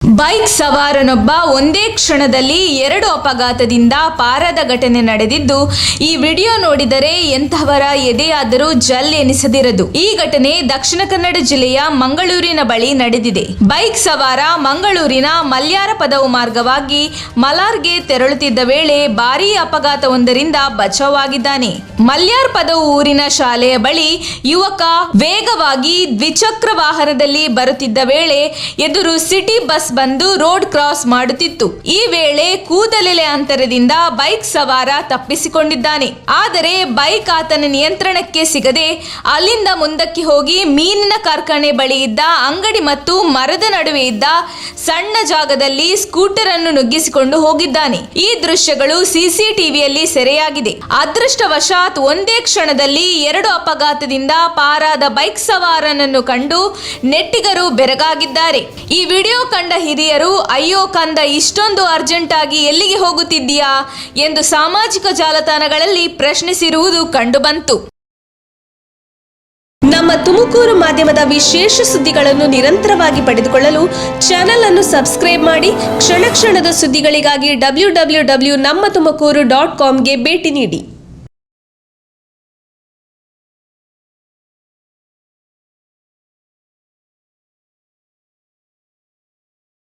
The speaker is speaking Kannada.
ಬೈಕ್ ಸವಾರನೊಬ್ಬ ಒಂದೇ ಕ್ಷಣದಲ್ಲಿ 2 ಅಪಘಾತದಿಂದ ಪಾರಾದ ಘಟನೆ ನಡೆದಿದ್ದು, ಈ ವಿಡಿಯೋ ನೋಡಿದರೆ ಎಂತಹವರ ಎದೆಯಾದರೂ ಜಲ್ ಎನಿಸದಿರದು. ಈ ಘಟನೆ ದಕ್ಷಿಣ ಕನ್ನಡ ಜಿಲ್ಲೆಯ ಮಂಗಳೂರಿನ ಬಳಿ ನಡೆದಿದೆ. ಬೈಕ್ ಸವಾರ ಮಂಗಳೂರಿನ ಮಲ್ಯಾರ ಪದವು ಮಾರ್ಗವಾಗಿ ಮಲಾರ್ಗೆ ತೆರಳುತ್ತಿದ್ದ ವೇಳೆ ಭಾರೀ ಅಪಘಾತವೊಂದರಿಂದ ಬಚಾವಾಗಿದ್ದಾನೆ. ಮಲ್ಯಾರ್ ಪದವು ಊರಿನ ಶಾಲೆಯ ಬಳಿ ಯುವಕ ವೇಗವಾಗಿ ದ್ವಿಚಕ್ರ ವಾಹನದಲ್ಲಿ ಬರುತ್ತಿದ್ದ ವೇಳೆ ಎದುರು ಸಿಟಿ ಬಸ್ ಬಂದು ರೋಡ್ ಕ್ರಾಸ್ ಮಾಡುತ್ತಿತ್ತು. ಈ ವೇಳೆ ಕೂದಲೆಲೆ ಅಂತರದಿಂದ ಬೈಕ್ ಸವಾರ ತಪ್ಪಿಸಿಕೊಂಡಿದ್ದಾನೆ. ಆದರೆ ಬೈಕ್ ಆತನ ನಿಯಂತ್ರಣಕ್ಕೆ ಸಿಗದೆ ಅಲ್ಲಿಂದ ಮುಂದಕ್ಕೆ ಹೋಗಿ ಮೀನಿನ ಕಾರ್ಖಾನೆ ಬಳಿ ಇದ್ದ ಅಂಗಡಿ ಮತ್ತು ಮರದ ನಡುವೆ ಇದ್ದ ಸಣ್ಣ ಜಾಗದಲ್ಲಿ ಸ್ಕೂಟರ್ ಅನ್ನು ನುಗ್ಗಿಸಿಕೊಂಡು ಹೋಗಿದ್ದಾನೆ. ಈ ದೃಶ್ಯಗಳು ಸಿಸಿಟಿವಿಯಲ್ಲಿ ಸೆರೆಯಾಗಿದೆ. ಅದೃಷ್ಟವಶಾತ್ ಒಂದೇ ಕ್ಷಣದಲ್ಲಿ 2 ಅಪಘಾತದಿಂದ ಪಾರಾದ ಬೈಕ್ ಸವಾರನನ್ನು ಕಂಡು ನೆಟ್ಟಿಗರು ಬೆರಗಾಗಿದ್ದಾರೆ. ಈ ವಿಡಿಯೋ ಕಂಡ ಹಿರಿಯರು, ಅಯ್ಯೋ ಕಂದ, ಇಷ್ಟೊಂದು ಅರ್ಜೆಂಟ್ ಆಗಿ ಎಲ್ಲಿಗೆ ಹೋಗುತ್ತಿದ್ದೀಯಾ ಎಂದು ಸಾಮಾಜಿಕ ಜಾಲತಾಣಗಳಲ್ಲಿ ಪ್ರಶ್ನಿಸಿರುವುದು ಕಂಡುಬಂತು. ನಮ್ಮ ತುಮಕೂರು ಮಾಧ್ಯಮದ ವಿಶೇಷ ಸುದ್ದಿಗಳನ್ನು ನಿರಂತರವಾಗಿ ಪಡೆದುಕೊಳ್ಳಲು ಚಾನೆಲ್ ಅನ್ನು ಸಬ್ಸ್ಕ್ರೈಬ್ ಮಾಡಿ. ಕ್ಷಣ ಕ್ಷಣದ ಸುದ್ದಿಗಳಿಗಾಗಿ www.nammathumakuru.com ಗೆ ಭೇಟಿ ನೀಡಿ.